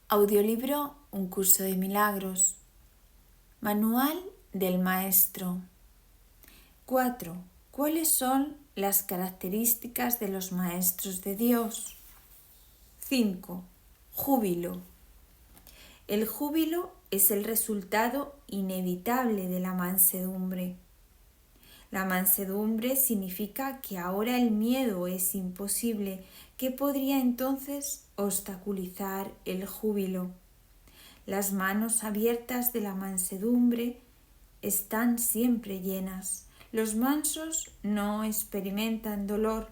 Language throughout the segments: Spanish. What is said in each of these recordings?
Audiolibro Un curso de milagros. Manual del Maestro. 4. ¿Cuáles son las características de los maestros de Dios? 5. Júbilo. El júbilo es el resultado inevitable de la mansedumbre. La mansedumbre significa que ahora el miedo es imposible. ¿Qué podría entonces obstaculizar el júbilo? Las manos abiertas de la mansedumbre están siempre llenas. Los mansos no experimentan dolor,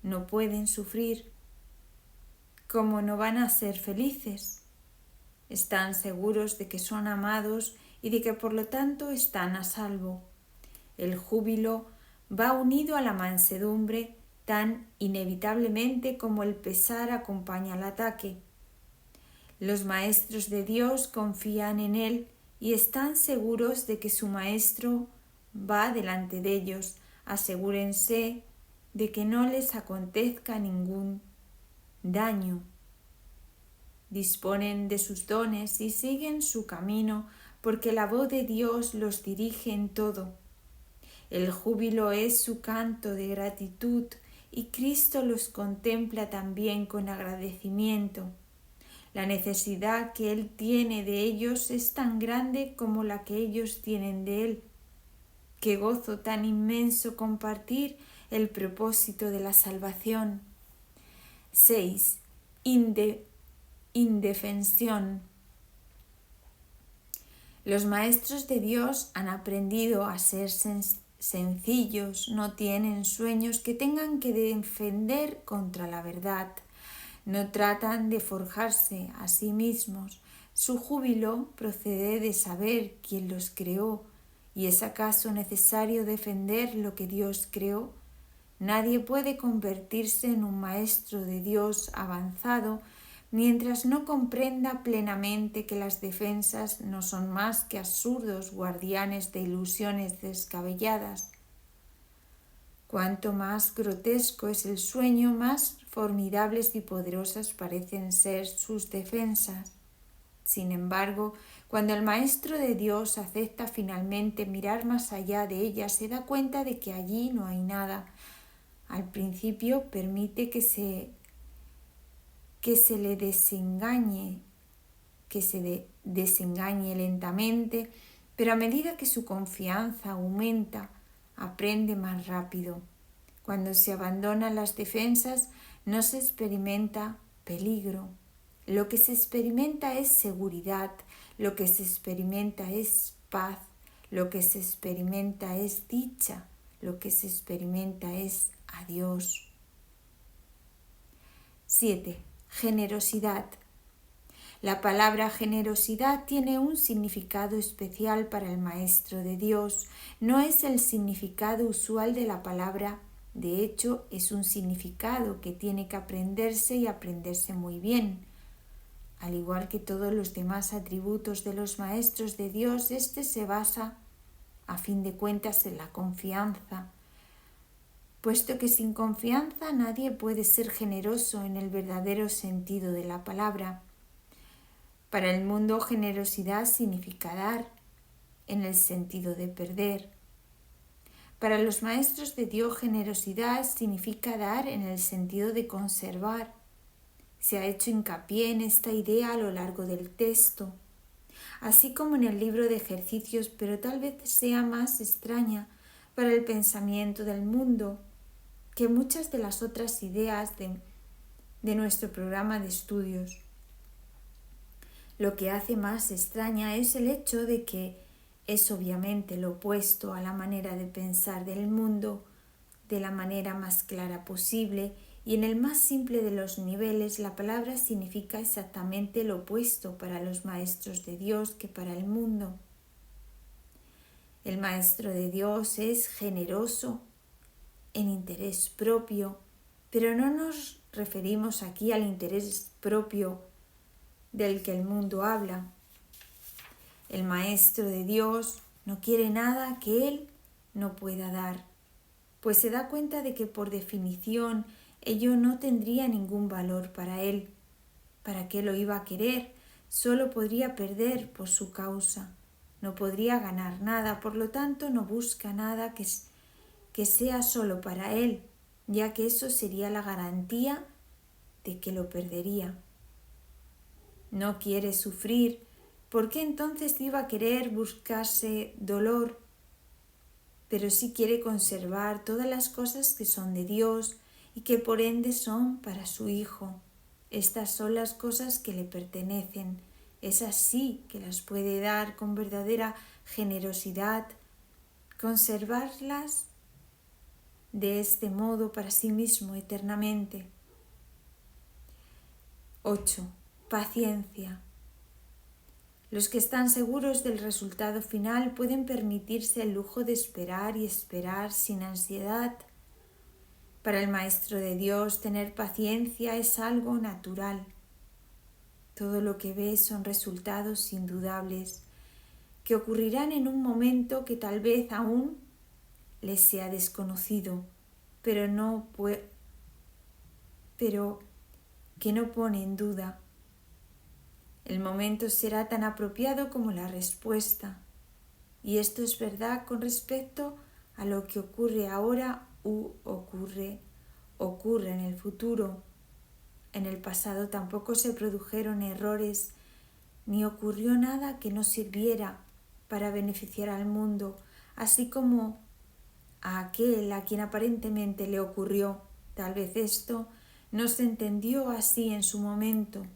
no pueden sufrir. ¿Cómo no van a ser felices? Están seguros de que son amados y de que por lo tanto están a salvo. El júbilo va unido a la mansedumbre tan inevitablemente como el pesar acompaña al ataque. Los maestros de Dios confían en Él y están seguros de que su Maestro va delante de ellos. Asegúrense de que no les acontezca ningún daño. Disponen de sus dones y siguen su camino porque la voz de Dios los dirige en todo. El júbilo es su canto de gratitud y Cristo los contempla también con agradecimiento. La necesidad que Él tiene de ellos es tan grande como la que ellos tienen de Él. Qué gozo tan inmenso compartir el propósito de la salvación. 6. Indefensión. Los maestros de Dios han aprendido a ser sencillos, no tienen sueños que tengan que defender contra la verdad. No tratan de forjarse a sí mismos. Su júbilo procede de saber quién los creó. ¿Y es acaso necesario defender lo que Dios creó? Nadie puede convertirse en un maestro de Dios avanzado mientras no comprenda plenamente que las defensas no son más que absurdos guardianes de ilusiones descabelladas. Cuanto más grotesco es el sueño, más formidables y poderosas parecen ser sus defensas. Sin embargo, cuando el Maestro de Dios acepta finalmente mirar más allá de ellas, se da cuenta de que allí no hay nada. Al principio permite que se le desengañe lentamente, pero a medida que su confianza aumenta, aprende más rápido. Cuando se abandonan las defensas, no se experimenta peligro. Lo que se experimenta es seguridad, lo que se experimenta es paz, lo que se experimenta es dicha, lo que se experimenta es a Dios. 7. Generosidad. La palabra generosidad tiene un significado especial para el Maestro de Dios. No es el significado usual de la palabra, de hecho es un significado que tiene que aprenderse y aprenderse muy bien. Al igual que todos los demás atributos de los Maestros de Dios, este se basa, a fin de cuentas, en la confianza, puesto que sin confianza nadie puede ser generoso en el verdadero sentido de la palabra. Para el mundo, generosidad significa dar, en el sentido de perder. Para los maestros de Dios, generosidad significa dar en el sentido de conservar. Se ha hecho hincapié en esta idea a lo largo del texto, así como en el libro de ejercicios, pero tal vez sea más extraña para el pensamiento del mundo que muchas de las otras ideas de nuestro programa de estudios. Lo que hace más extraña es el hecho de que es obviamente lo opuesto a la manera de pensar del mundo de la manera más clara posible, y en el más simple de los niveles la palabra significa exactamente lo opuesto para los maestros de Dios que para el mundo. El Maestro de Dios es generoso en interés propio, pero no nos referimos aquí al interés propio del que el mundo habla. El Maestro de Dios no quiere nada que Él no pueda dar, pues se da cuenta de que por definición ello no tendría ningún valor para Él. ¿Para qué lo iba a querer solo podría perder por su causa, no podría ganar nada, por lo tanto no busca nada que sea solo para él, ya que eso sería la garantía de que lo perdería. No quiere sufrir, ¿por qué entonces iba a querer buscarse dolor? Pero sí quiere conservar todas las cosas que son de Dios y que por ende son para su Hijo. Estas son las cosas que le pertenecen, esas sí que las puede dar con verdadera generosidad, conservarlas de este modo para sí mismo eternamente. 8. Paciencia. Los que están seguros del resultado final pueden permitirse el lujo de esperar y esperar sin ansiedad. Para el Maestro de Dios, tener paciencia es algo natural. Todo lo que ve son resultados indudables, que ocurrirán en un momento que tal vez aún les sea desconocido, pero que no pone en duda. El momento será tan apropiado como la respuesta, y esto es verdad con respecto a lo que ocurre ahora u ocurre en el futuro. En el pasado tampoco se produjeron errores, ni ocurrió nada que no sirviera para beneficiar al mundo, así como a aquel a quien aparentemente le ocurrió. Tal vez esto no se entendió así en su momento.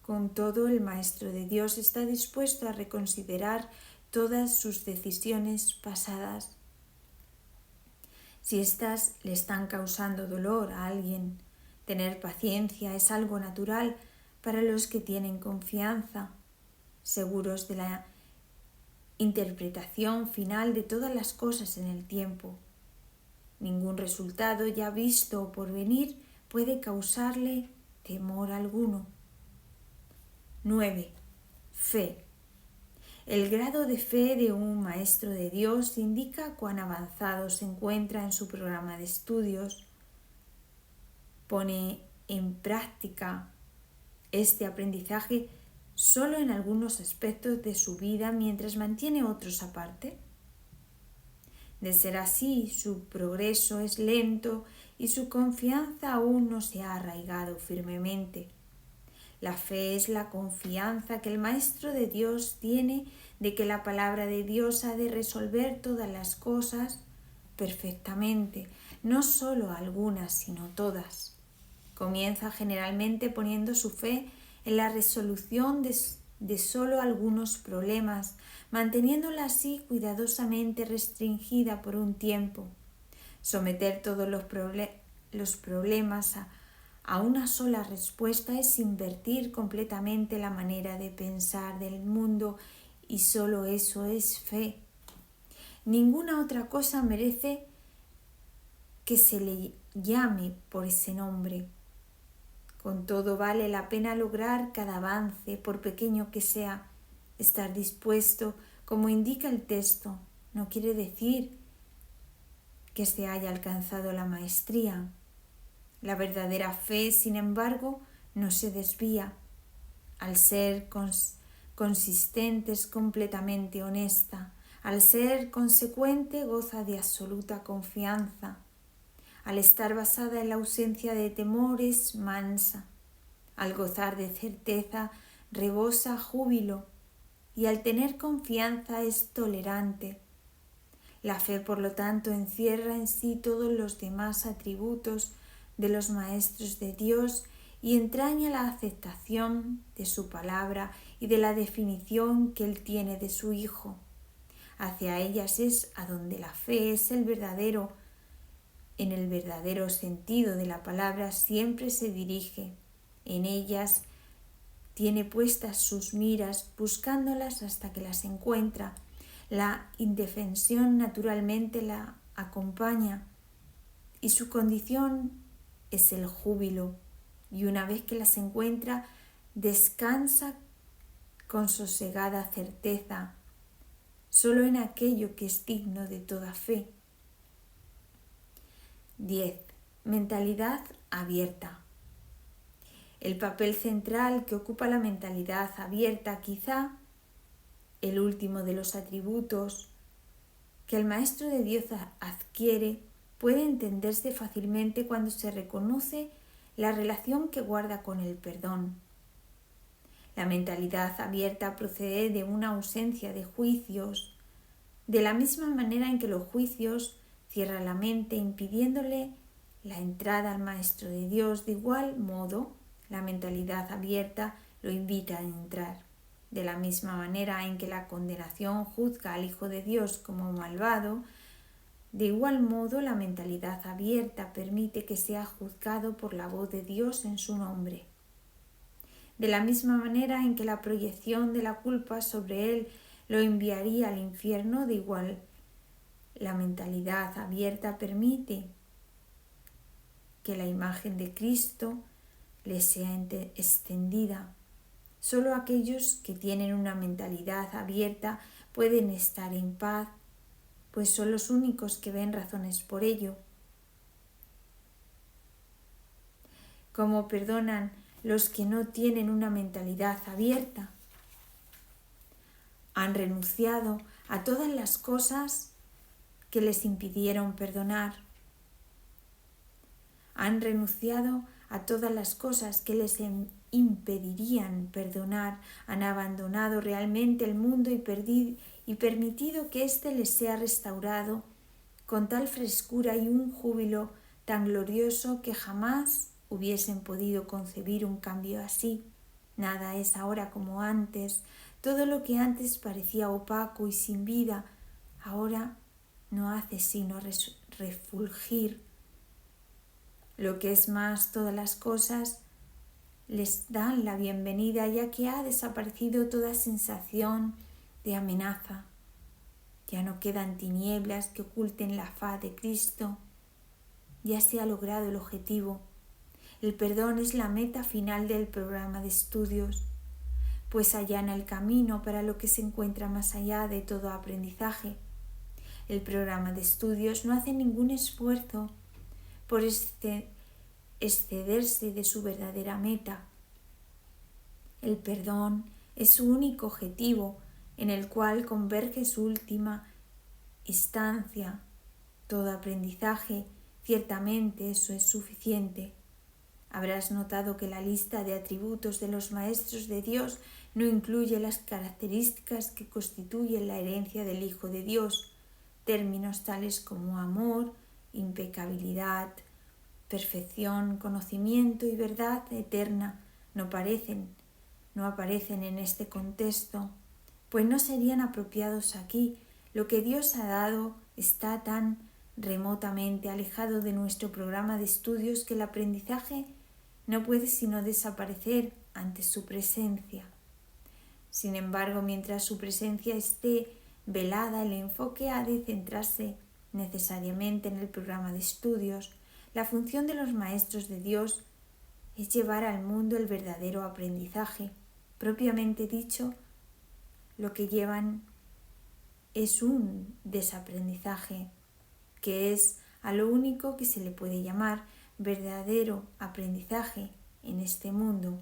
Con todo, el Maestro de Dios está dispuesto a reconsiderar todas sus decisiones pasadas. Si éstas le están causando dolor a alguien, tener paciencia es algo natural para los que tienen confianza, seguros de la interpretación final de todas las cosas en el tiempo. Ningún resultado ya visto o por venir puede causarle temor alguno. 9. Fe. El grado de fe de un maestro de Dios indica cuán avanzado se encuentra en su programa de estudios. Pone en práctica este aprendizaje solo en algunos aspectos de su vida mientras mantiene otros aparte. De ser así, su progreso es lento y su confianza aún no se ha arraigado firmemente. La fe es la confianza que el Maestro de Dios tiene de que la palabra de Dios ha de resolver todas las cosas perfectamente, no solo algunas, sino todas. Comienza generalmente poniendo su fe en la resolución de solo algunos problemas, manteniéndola así cuidadosamente restringida por un tiempo. Someter todos los problemas a una sola respuesta es invertir completamente la manera de pensar del mundo, y solo eso es fe. Ninguna otra cosa merece que se le llame por ese nombre. Con todo, vale la pena lograr cada avance, por pequeño que sea. Estar dispuesto, como indica el texto, no quiere decir que se haya alcanzado la maestría. La verdadera fe, sin embargo, no se desvía. Al ser consistente es completamente honesta. Al ser consecuente goza de absoluta confianza. Al estar basada en la ausencia de temor es mansa. Al gozar de certeza rebosa júbilo. Y al tener confianza es tolerante. La fe, por lo tanto, encierra en sí todos los demás atributos de los maestros de Dios y entraña la aceptación de su palabra y de la definición que Él tiene de su Hijo. Hacia ellas es a donde la fe es en el verdadero sentido de la palabra siempre se dirige. En ellas tiene puestas sus miras, buscándolas hasta que las encuentra. La indefensión naturalmente la acompaña y su condición es el júbilo, y una vez que las encuentra, descansa con sosegada certeza, solo en aquello que es digno de toda fe. 10. Mentalidad abierta. El papel central que ocupa la mentalidad abierta, quizá el último de los atributos que el Maestro de Dios adquiere, puede entenderse fácilmente cuando se reconoce la relación que guarda con el perdón. La mentalidad abierta procede de una ausencia de juicios, de la misma manera en que los juicios cierran la mente impidiéndole la entrada al Maestro de Dios. De igual modo, la mentalidad abierta lo invita a entrar. De la misma manera en que la condenación juzga al Hijo de Dios como malvado, de igual modo la mentalidad abierta permite que sea juzgado por la voz de Dios en su nombre. De la misma manera en que la proyección de la culpa sobre él lo enviaría al infierno, de igual la mentalidad abierta permite que la imagen de Cristo le sea extendida. Solo aquellos que tienen una mentalidad abierta pueden estar en paz, pues son los únicos que ven razones por ello. ¿Cómo perdonan los que no tienen una mentalidad abierta? Han renunciado a todas las cosas que les impidieron perdonar. Han renunciado a todas las cosas que les impedirían perdonar. Han abandonado realmente el mundo y permitido que éste les sea restaurado con tal frescura y un júbilo tan glorioso que jamás hubiesen podido concebir un cambio así. Nada es ahora como antes. Todo lo que antes parecía opaco y sin vida, ahora no hace sino refulgir. Lo que es más, todas las cosas les dan la bienvenida, ya que ha desaparecido toda sensación de amenaza. Ya no quedan tinieblas que oculten la faz de Cristo. Ya se ha logrado el objetivo. El perdón es la meta final del programa de estudios, pues allana el camino para lo que se encuentra más allá de todo aprendizaje. El programa de estudios no hace ningún esfuerzo por excederse de su verdadera meta. El perdón es su único objetivo, en el cual converge su última instancia. Todo aprendizaje, ciertamente eso es suficiente. Habrás notado que la lista de atributos de los maestros de Dios no incluye las características que constituyen la herencia del Hijo de Dios. Términos tales como amor, impecabilidad, perfección, conocimiento y verdad eterna no aparecen en este contexto, pues no serían apropiados aquí. Lo que Dios ha dado está tan remotamente alejado de nuestro programa de estudios que el aprendizaje no puede sino desaparecer ante su presencia. Sin embargo, mientras su presencia esté velada, el enfoque ha de centrarse necesariamente en el programa de estudios. La función de los maestros de Dios es llevar al mundo el verdadero aprendizaje. Propiamente dicho, lo que llevan es un desaprendizaje, que es a lo único que se le puede llamar verdadero aprendizaje en este mundo.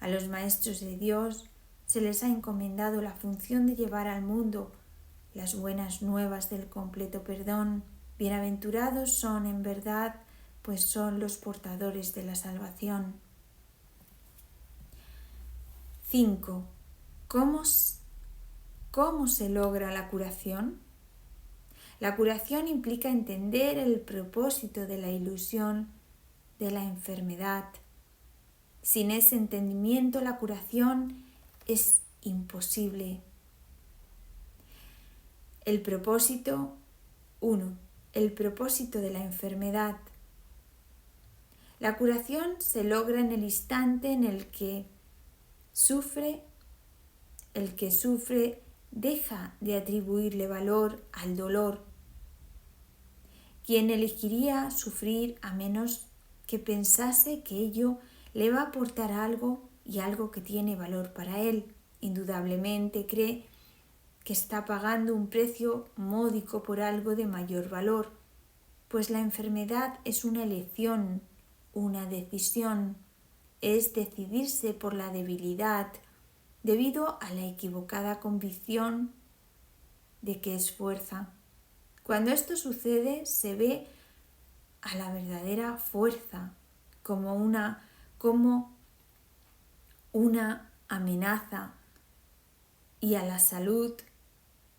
A los maestros de Dios se les ha encomendado la función de llevar al mundo las buenas nuevas del completo perdón. Bienaventurados son en verdad, pues son los portadores de la salvación. 5. ¿Cómo se logra la curación? La curación implica entender el propósito de la ilusión de la enfermedad. Sin ese entendimiento, la curación es imposible. El propósito 1. El propósito de la enfermedad. La curación se logra en el instante en el que el que sufre deja de atribuirle valor al dolor. ¿Quién elegiría sufrir a menos que pensase que ello le va a aportar algo y algo que tiene valor para él? Indudablemente cree que está pagando un precio módico por algo de mayor valor, pues la enfermedad es una elección, una decisión. es decidirse por la debilidad debido a la equivocada convicción de que es fuerza. Cuando esto sucede, se ve a la verdadera fuerza como una amenaza y a la salud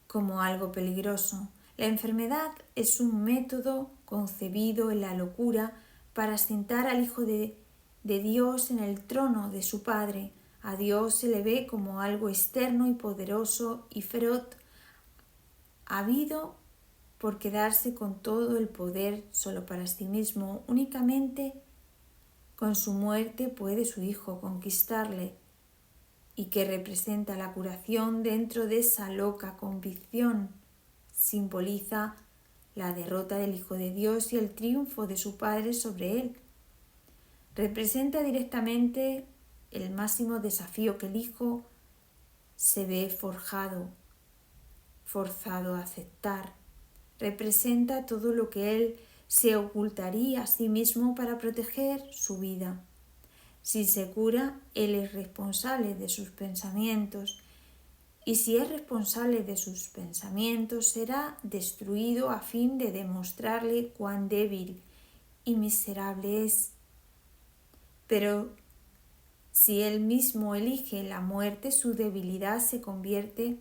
como algo peligroso. La enfermedad es un método concebido en la locura para sentar al Hijo de Dios en el trono de su Padre. A Dios se le ve como algo externo y poderoso y feroz, habido por quedarse con todo el poder solo para sí mismo. Únicamente con su muerte puede su Hijo conquistarle, y que representa la curación dentro de esa loca convicción. Simboliza la derrota del Hijo de Dios y el triunfo de su Padre sobre él. Representa directamente el máximo desafío que el Hijo se ve forzado a aceptar. Representa todo lo que él se ocultaría a sí mismo para proteger su vida. Si se cura, él es responsable de sus pensamientos, y si es responsable de sus pensamientos, será destruido a fin de demostrarle cuán débil y miserable es. Pero si él mismo elige la muerte, su debilidad se convierte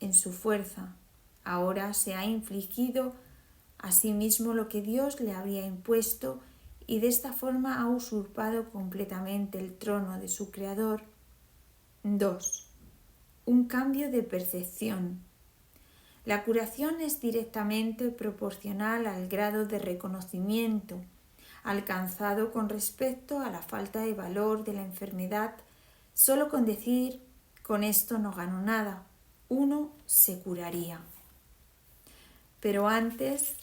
en su fuerza. Ahora se ha infligido a sí mismo lo que Dios le había impuesto, y de esta forma ha usurpado completamente el trono de su Creador. 2. Un cambio de percepción. La curación es directamente proporcional al grado de reconocimiento alcanzado con respecto a la falta de valor de la enfermedad. Solo con decir, con esto no gano nada, uno se curaría. Pero antes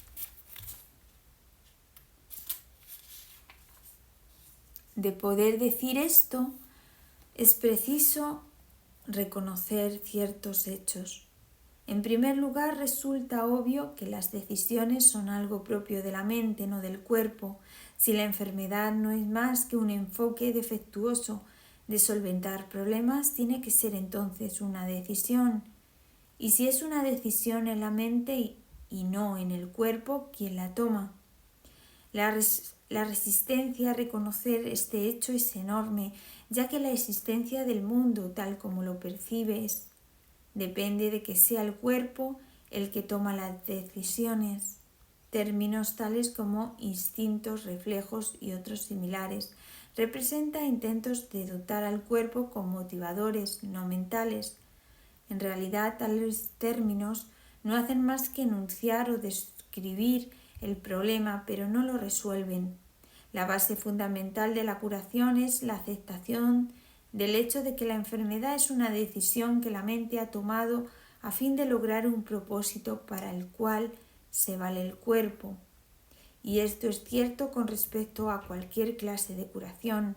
de poder decir esto, es preciso reconocer ciertos hechos. En primer lugar, resulta obvio que las decisiones son algo propio de la mente, no del cuerpo. Si la enfermedad no es más que un enfoque defectuoso de solventar problemas, tiene que ser entonces una decisión. Y si es una decisión en la mente y no en el cuerpo, ¿quién la toma? La resistencia a reconocer este hecho es enorme, ya que la existencia del mundo, tal como lo percibes, depende de que sea el cuerpo el que toma las decisiones. Términos tales como instintos, reflejos y otros similares representan intentos de dotar al cuerpo con motivadores no mentales. En realidad, tales términos no hacen más que enunciar o describir el problema, pero no lo resuelven. La base fundamental de la curación es la aceptación del hecho de que la enfermedad es una decisión que la mente ha tomado a fin de lograr un propósito para el cual se vale el cuerpo. Y esto es cierto con respecto a cualquier clase de curación.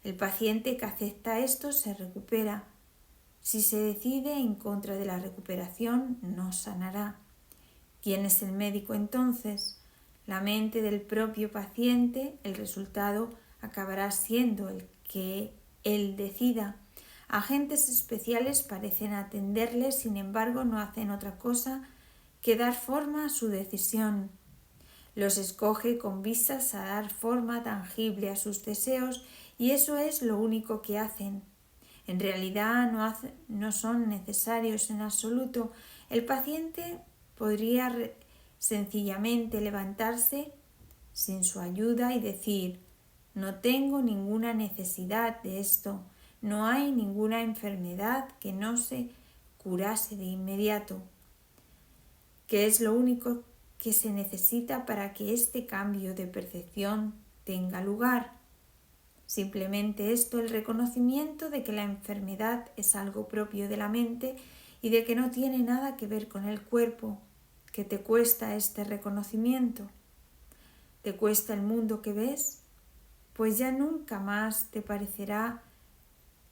El paciente que acepta esto se recupera. Si se decide en contra de la recuperación, no sanará. ¿Quién es el médico entonces? La mente del propio paciente. El resultado acabará siendo el que él decida. Agentes especiales parecen atenderle, sin embargo no hacen otra cosa que dar forma a su decisión. Los escoge con vistas a dar forma tangible a sus deseos, y eso es lo único que hacen. En realidad no son necesarios en absoluto. El paciente podría sencillamente levantarse sin su ayuda y decir: no tengo ninguna necesidad de esto, no hay ninguna enfermedad que no se curase de inmediato. ¿Qué es lo único que se necesita para que este cambio de percepción tenga lugar? Simplemente esto, el reconocimiento de que la enfermedad es algo propio de la mente y de que no tiene nada que ver con el cuerpo. ¿Qué te cuesta este reconocimiento? ¿Te cuesta el mundo que ves? Pues ya nunca más te parecerá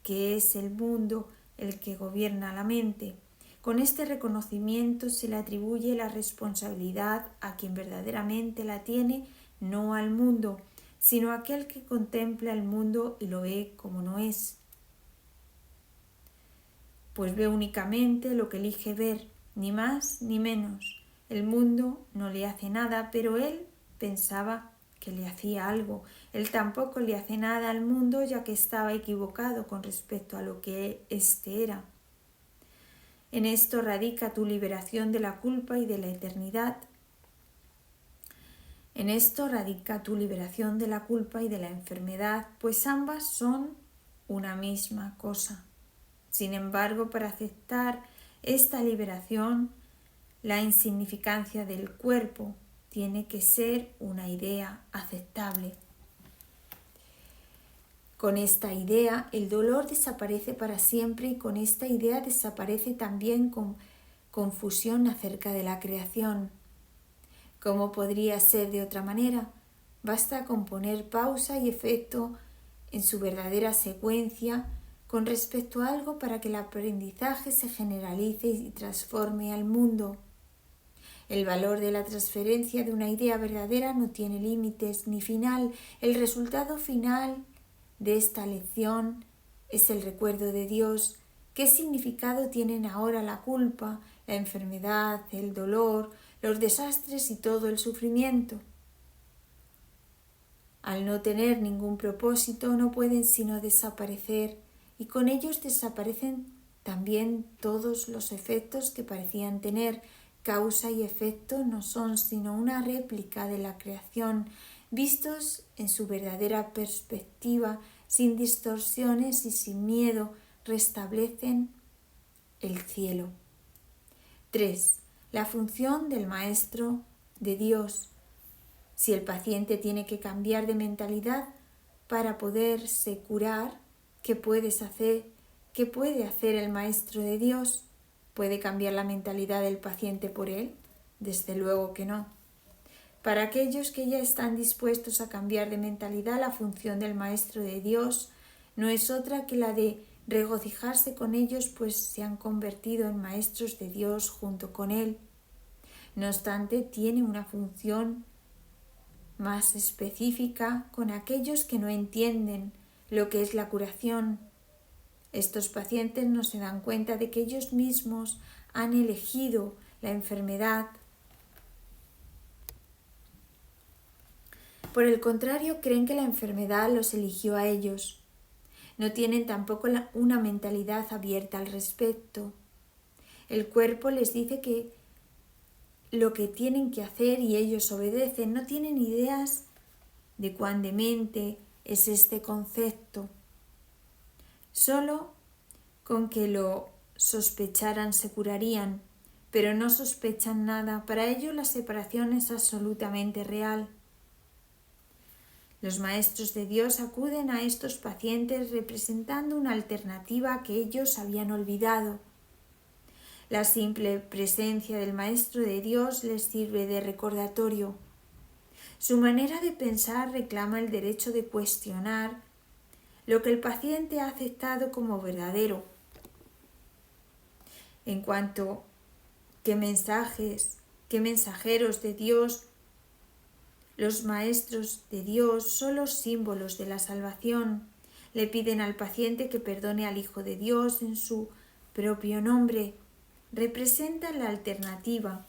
que es el mundo el que gobierna la mente. Con este reconocimiento se le atribuye la responsabilidad a quien verdaderamente la tiene, no al mundo. sino aquel que contempla el mundo y lo ve como no es. Pues ve únicamente lo que elige ver, ni más ni menos. El mundo no le hace nada, pero él pensaba que le hacía algo. Él tampoco le hace nada al mundo, ya que estaba equivocado con respecto a lo que éste era. En esto radica tu liberación de la culpa y de la eternidad. En esto radica tu liberación de la culpa y de la enfermedad, pues ambas son una misma cosa. Sin embargo, para aceptar esta liberación, la insignificancia del cuerpo tiene que ser una idea aceptable. Con esta idea, el dolor desaparece para siempre y con esta idea desaparece también con confusión acerca de la creación. ¿Cómo podría ser de otra manera? Basta con poner pausa y efecto en su verdadera secuencia con respecto a algo para que el aprendizaje se generalice y transforme al mundo. El valor de la transferencia de una idea verdadera no tiene límites ni final. El resultado final de esta lección es el recuerdo de Dios. ¿Qué significado tienen ahora la culpa, la enfermedad, el dolor, los desastres y todo el sufrimiento? Al no tener ningún propósito, no pueden sino desaparecer, y con ellos desaparecen también todos los efectos que parecían tener. Causa y efecto no son sino una réplica de la creación, vistos en su verdadera perspectiva, sin distorsiones y sin miedo, restablecen el cielo. 3. La función del Maestro de Dios. Si el paciente tiene que cambiar de mentalidad para poderse curar, ¿qué puede hacer el Maestro de Dios? ¿Puede cambiar la mentalidad del paciente por él? Desde luego que no. Para aquellos que ya están dispuestos a cambiar de mentalidad, la función del Maestro de Dios no es otra que la de regocijarse con ellos, pues se han convertido en maestros de Dios junto con Él. No obstante, tiene una función más específica con aquellos que no entienden lo que es la curación. Estos pacientes no se dan cuenta de que ellos mismos han elegido la enfermedad. Por el contrario, creen que la enfermedad los eligió a ellos. No tienen tampoco una mentalidad abierta al respecto. El cuerpo les dice que lo que tienen que hacer y ellos obedecen. No tienen ideas de cuán demente es este concepto. Solo con que lo sospecharan se curarían, pero no sospechan nada. Para ellos la separación es absolutamente real. Los maestros de Dios acuden a estos pacientes representando una alternativa que ellos habían olvidado. La simple presencia del Maestro de Dios les sirve de recordatorio. Su manera de pensar reclama el derecho de cuestionar lo que el paciente ha aceptado como verdadero. En cuanto que mensajeros de Dios, los maestros de Dios son los símbolos de la salvación. Le piden al paciente que perdone al Hijo de Dios en su propio nombre. Representan la alternativa.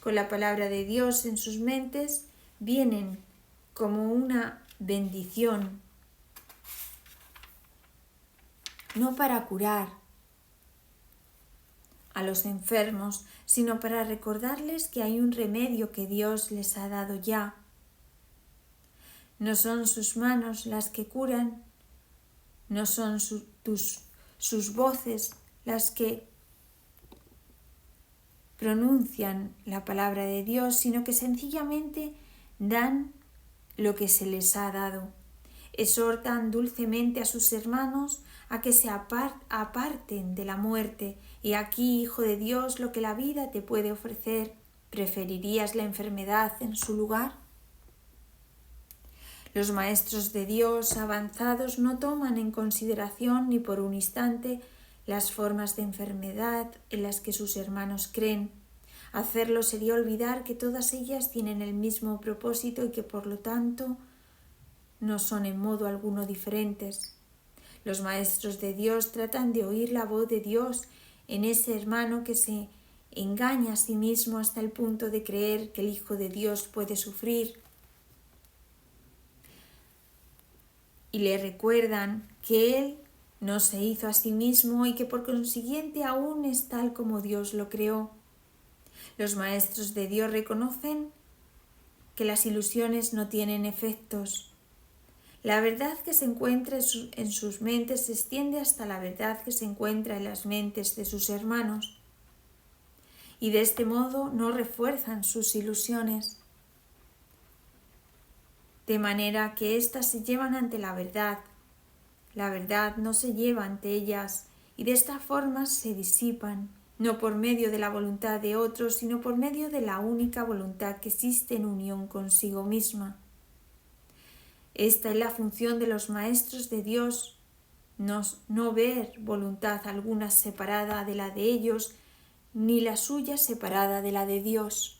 Con la palabra de Dios en sus mentes vienen como una bendición, no para curar a los enfermos, sino para recordarles que hay un remedio que Dios les ha dado ya. No son sus manos las que curan, no son sus voces las que pronuncian la palabra de Dios, sino que sencillamente dan lo que se les ha dado. Exhortan dulcemente a sus hermanos a que se aparten de la muerte. Y aquí, Hijo de Dios, lo que la vida te puede ofrecer, ¿preferirías la enfermedad en su lugar? Los maestros de Dios avanzados no toman en consideración ni por un instante las formas de enfermedad en las que sus hermanos creen. Hacerlo sería olvidar que todas ellas tienen el mismo propósito y que por lo tanto no son en modo alguno diferentes. Los maestros de Dios tratan de oír la voz de Dios en ese hermano que se engaña a sí mismo hasta el punto de creer que el Hijo de Dios puede sufrir. Y le recuerdan que Él no se hizo a sí mismo y que por consiguiente aún es tal como Dios lo creó. Los maestros de Dios reconocen que las ilusiones no tienen efectos. La verdad que se encuentra en sus mentes se extiende hasta la verdad que se encuentra en las mentes de sus hermanos. Y de este modo no refuerzan sus ilusiones, de manera que éstas se llevan ante la verdad no se lleva ante ellas, y de esta forma se disipan, no por medio de la voluntad de otros, sino por medio de la única voluntad que existe en unión consigo misma. Esta es la función de los maestros de Dios, no ver voluntad alguna separada de la de ellos, ni la suya separada de la de Dios.